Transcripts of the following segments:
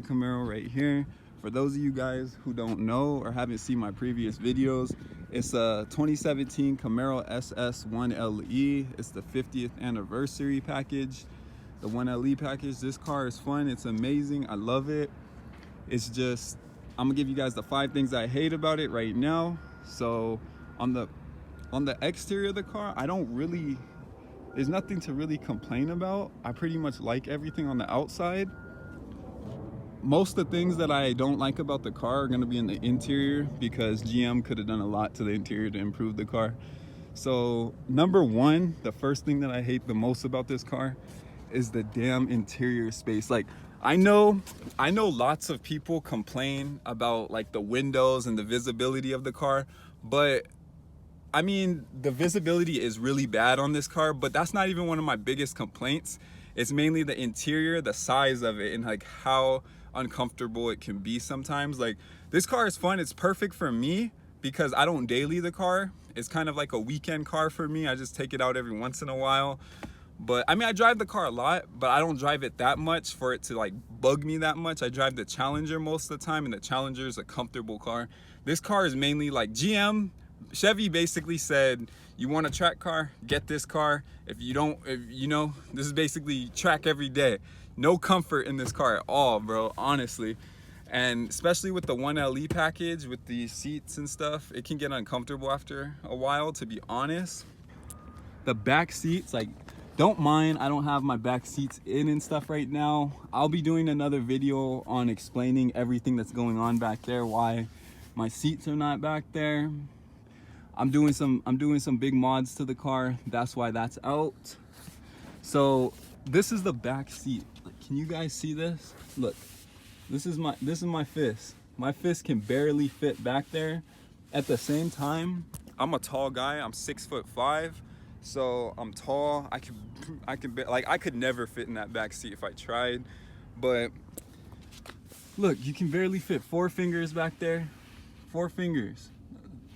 Camaro right here. For those of you guys who don't know or haven't seen my previous videos, it's a 2017 Camaro SS 1LE. It's the 50th anniversary package, the 1LE package. This car is fun, it's amazing, I love it. It's just, I'm gonna give you guys the 5 things I hate about it right now. So on the exterior of the car, there's nothing to really complain about. I pretty much like everything on the outside. Most of the things that I don't like about the car are gonna be in the interior, because GM could have done a lot to the interior to improve the car. So number one, the first thing that I hate the most about this car is the damn interior space. Like, I know lots of people complain about like the windows and the visibility of the car, but I mean, the visibility is really bad on this car, but that's not even one of my biggest complaints. It's mainly the interior, the size of it, and like how uncomfortable it can be sometimes. Like, this car is fun, it's perfect for me because I don't daily the car. It's kind of like a weekend car for me. I just take it out every once in a while. But I mean, I drive the car a lot, but I don't drive it that much for it to like bug me that much. I drive the Challenger most of the time, and the Challenger is a comfortable car. This car is mainly like Chevy basically said, you want a track car, get this car. If you don't, this is basically track every day. No comfort in this car at all, bro, honestly. And especially with the 1LE package, with the seats and stuff, it can get uncomfortable after a while, to be honest. The back seats, like, don't mind, I don't have my back seats in and stuff right now. I'll be doing another video on explaining everything that's going on back there, why my seats are not back there. I'm doing some big mods to the car. That's why that's out. So this is the back seat. Can you guys see this? Look, this is my fist. My fist can barely fit back there. At the same time, I'm a tall guy. I'm 6'5", so I'm tall. I could never fit in that back seat if I tried. But look, you can barely fit 4 fingers back there. 4 fingers.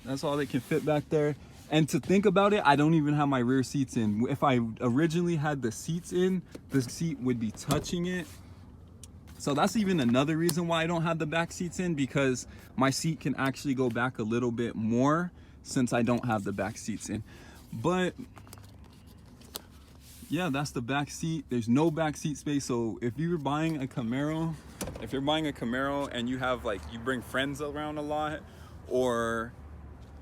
That's all they can fit back there. And to think about it, I don't even have my rear seats in. If I originally had the seats in, the seat would be touching it. So that's even another reason why I don't have the back seats in, because my seat can actually go back a little bit more since I don't have the back seats in. But yeah, that's the back seat. There's no back seat space. So if you're buying a Camaro, and you have like, you bring friends around a lot, or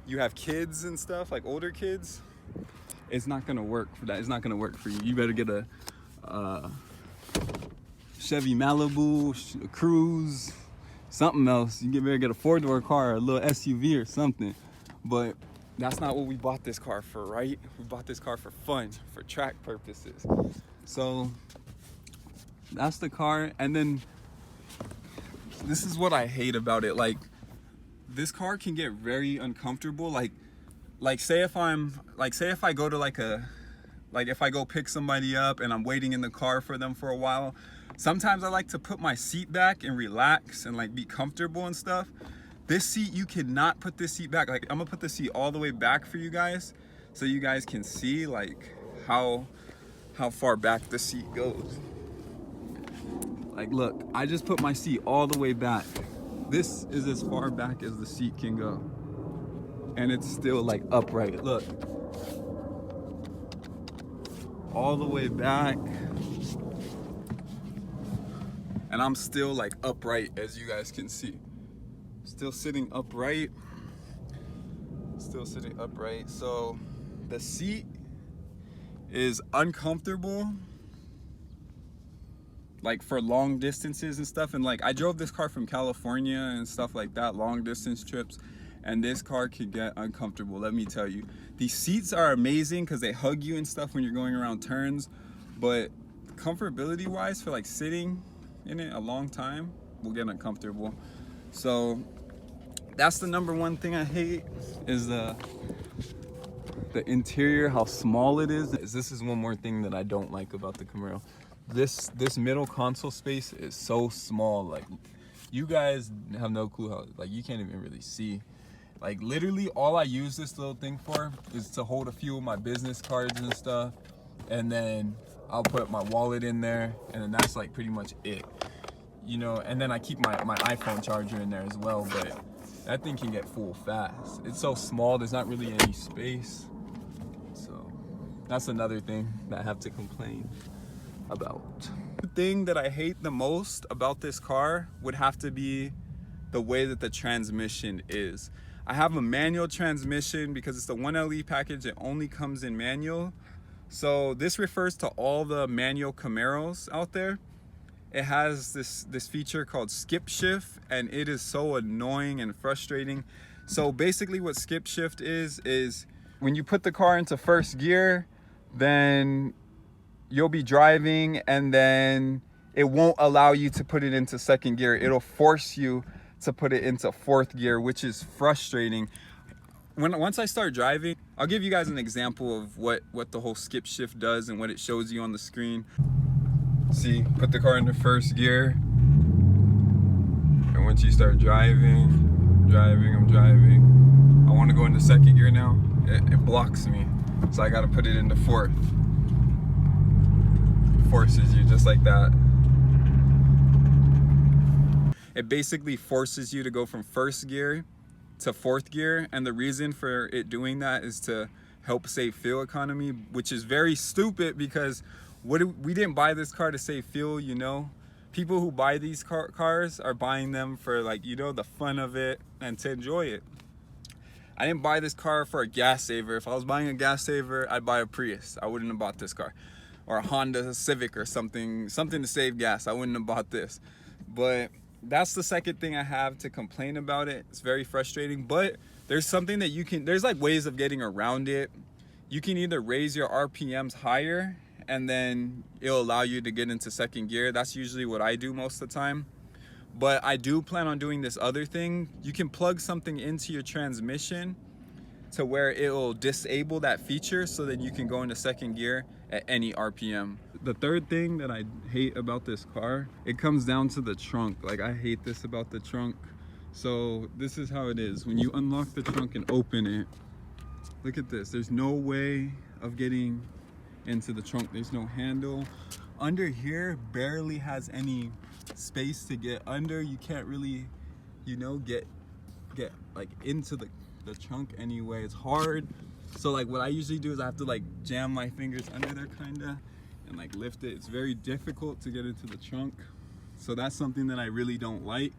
you have kids and stuff, like older kids, it's not gonna work for that. It's not gonna work for you. You better get a Chevy Malibu, a Cruise, something else. You better get a 4-door car, a little SUV or something. But that's not what we bought this car for, right? We bought this car for fun, for track purposes. So that's the car. And then this is what I hate about it. Like, this car can get very uncomfortable. Like say if I go to if I go pick somebody up and I'm waiting in the car for them for a while, sometimes I like to put my seat back and relax and like be comfortable and stuff. This seat, you cannot put this seat back. Like, I'm gonna put the seat all the way back for you guys so you guys can see like how far back the seat goes. Like, look, I just put my seat all the way back. This is as far back as the seat can go. And it's still like upright, look. All the way back. And I'm still like upright, as you guys can see. Still sitting upright. Still sitting upright. So the seat is uncomfortable, like for long distances and stuff. And like, I drove this car from California and stuff like that, long distance trips, and this car could get uncomfortable, let me tell you. These seats are amazing because they hug you and stuff when you're going around turns, but comfortability wise, for like sitting in it a long time, will get uncomfortable. So that's the number one thing I hate, is the interior, how small it is. This is one more thing that I don't like about the Camaro. This middle console space is so small. Like, you guys have no clue how, like, you can't even really see. Like, literally all I use this little thing for is to hold a few of my business cards and stuff, and then I'll put my wallet in there, and then that's like pretty much it. you know, and then I keep my iPhone charger in there as well, but that thing can get full fast. It's so small, there's not really any space. So that's another thing that I have to complain about. The thing that I hate the most about this car would have to be the way that the transmission is. I have a manual transmission because it's the 1LE package. It only comes in manual. So this refers to all the manual Camaros out there. It has this feature called skip shift, and it is so annoying and frustrating. So basically what skip shift is when you put the car into first gear, then you'll be driving and then it won't allow you to put it into second gear. It'll force you to put it into fourth gear, which is frustrating. Once I start driving, I'll give you guys an example of what the whole skip shift does and what it shows you on the screen. See, put the car into first gear, and once you start driving, I'm driving. I want to go into second gear now. It blocks me, so I got to put it into fourth. It forces you just like that. It basically forces you to go from first gear to fourth gear, and the reason for it doing that is to help save fuel economy, which is very stupid because we didn't buy this car to save fuel, you know. People who buy these cars are buying them for, like, you know, the fun of it and to enjoy it. I didn't buy this car for a gas saver. If I was buying a gas saver, I'd buy a Prius. I wouldn't have bought this car, or a Honda Civic or something to save gas. I wouldn't have bought this. But that's the second thing I have to complain about it. It's very frustrating, but there's something that there's like ways of getting around it. You can either raise your RPMs higher and then it'll allow you to get into second gear. That's usually what I do most of the time. But I do plan on doing this other thing. You can plug something into your transmission to where it will disable that feature so that you can go into second gear at any RPM. The third thing that I hate about this car, it comes down to the trunk. Like, I hate this about the trunk. So this is how it is. When you unlock the trunk and open it, look at this. There's no way of getting into the trunk. There's no handle. Under here barely has any space to get under. You can't really, you know, get like into the trunk anyway. It's hard. So like what I usually do is I have to like jam my fingers under there kinda and like lift it. It's very difficult to get into the trunk. So that's something that I really don't like.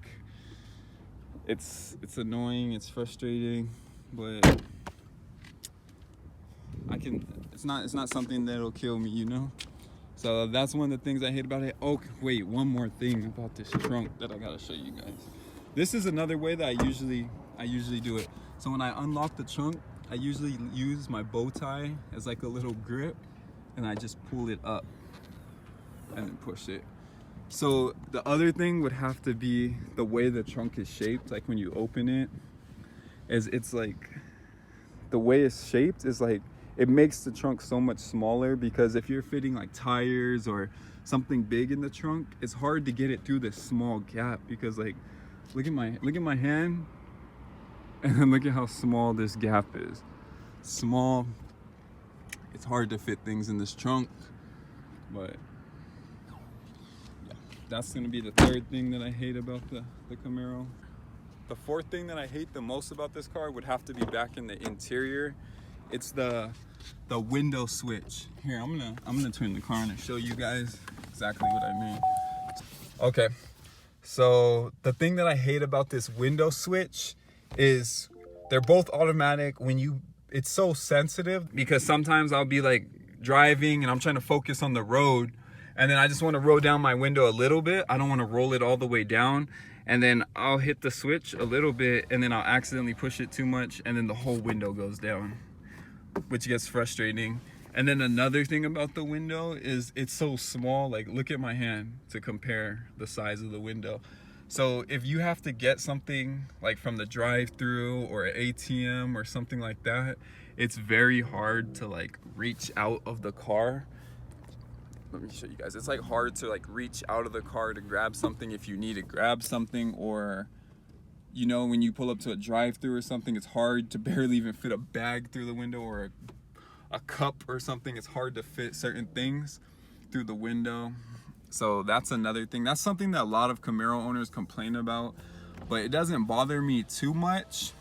It's annoying, it's frustrating, but it's not something that'll kill me, you know? So that's one of the things I hate about it. Oh, wait, one more thing about this trunk that I gotta show you guys. This is another way that I usually do it. So when I unlock the trunk, I usually use my bow tie as like a little grip, and I just pull it up and then push it. So the other thing would have to be the way the trunk is shaped. Like when you open it, it's like, the way it's shaped is like, it makes the trunk so much smaller, because if you're fitting like tires or something big in the trunk, it's hard to get it through this small gap, because like, look at my hand, and then look at how small this gap is. Small. It's hard to fit things in this trunk, but yeah, that's gonna be the third thing that I hate about the Camaro. The fourth thing that I hate the most about this car would have to be back in the interior. It's the window switch. Here, I'm gonna turn the car on and show you guys exactly what I mean. Okay, so the thing that I hate about this window switch is they're both automatic. It's so sensitive, because sometimes I'll be like driving and I'm trying to focus on the road, and then I just want to roll down my window a little bit. I don't want to roll it all the way down, and then I'll hit the switch a little bit and then I'll accidentally push it too much, and then the whole window goes down, which gets frustrating. And then another thing about the window is it's so small. Like, look at my hand to compare the size of the window. So if you have to get something like from the drive-through or an ATM or something like that, it's very hard to like reach out of the car. Let me show you guys. It's like hard to like reach out of the car to grab something if you need to grab something, or you know, when you pull up to a drive-through or something, it's hard to barely even fit a bag through the window, or a cup or something. It's hard to fit certain things through the window. So that's another thing. That's something that a lot of Camaro owners complain about, but it doesn't bother me too much.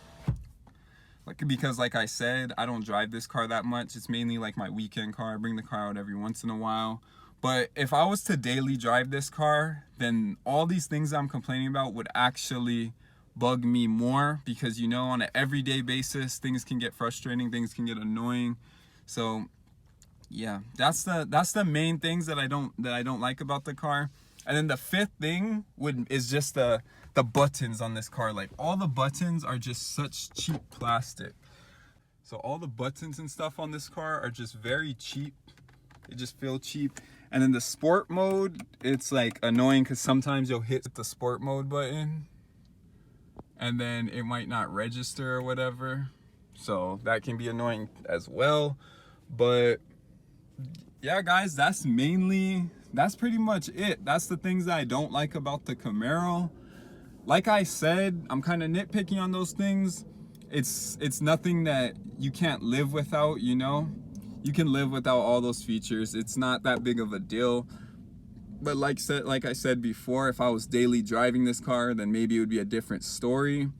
Because like I said, I don't drive this car that much. It's mainly like my weekend car. I bring the car out every once in a while. But if I was to daily drive this car, then all these things I'm complaining about would actually bug me more, because you know, on an everyday basis, things can get frustrating, things can get annoying. So yeah, that's the main things that I don't like about the car. And then the fifth thing is just the buttons on this car. Like, all the buttons are just such cheap plastic. So all the buttons and stuff on this car are just very cheap. They just feel cheap. And in the sport mode, it's like annoying because sometimes you'll hit the sport mode button and then it might not register or whatever. So that can be annoying as well. But yeah, guys, that's pretty much it. That's the things that I don't like about the Camaro. Like I said, I'm kind of nitpicking on those things. It's nothing that you can't live without, you know? You can live without all those features. It's not that big of a deal. But like I said before, if I was daily driving this car, then maybe it would be a different story.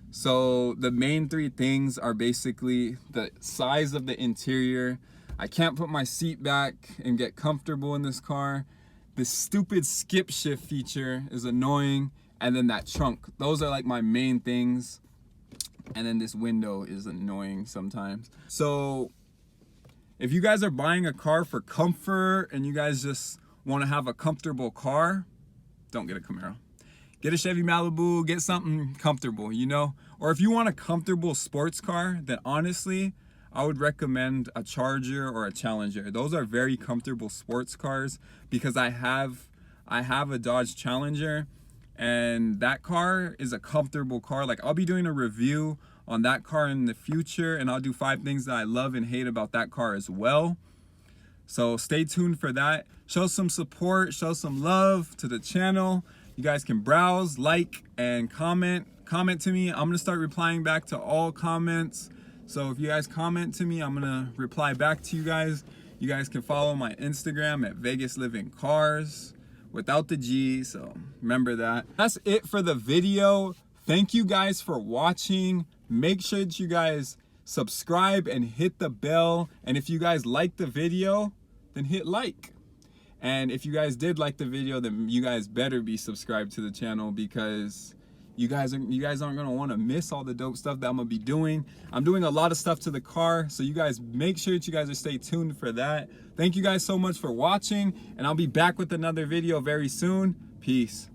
So the main three things are basically the size of the interior. I can't put my seat back and get comfortable in this car. This stupid skip shift feature is annoying. And then that trunk. Those are like my main things. And then this window is annoying sometimes. So if you guys are buying a car for comfort and you guys just want to have a comfortable car, don't get a Camaro. Get a Chevy Malibu, get something comfortable, you know? Or if you want a comfortable sports car, then honestly, I would recommend a Charger or a Challenger. Those are very comfortable sports cars, because I have a Dodge Challenger, and that car is a comfortable car. Like, I'll be doing a review on that car in the future, and I'll do 5 things that I love and hate about that car as well. So stay tuned for that. Show some support, show some love to the channel. You guys can browse, like, and comment to me. I'm gonna start replying back to all comments. So if you guys comment to me, I'm gonna reply back to you guys. You guys can follow my Instagram at Vegas Living Cars without the G, so remember that. That's it for the video. Thank you guys for watching. Make sure that you guys subscribe and hit the bell. And if you guys like the video, then hit like. And if you guys did like the video, then you guys better be subscribed to the channel, because you guys aren't gonna want to miss all the dope stuff that I'm gonna be doing. I'm doing a lot of stuff to the car, so you guys make sure that you guys are stay tuned for that. Thank you guys so much for watching, and I'll be back with another video very soon. Peace.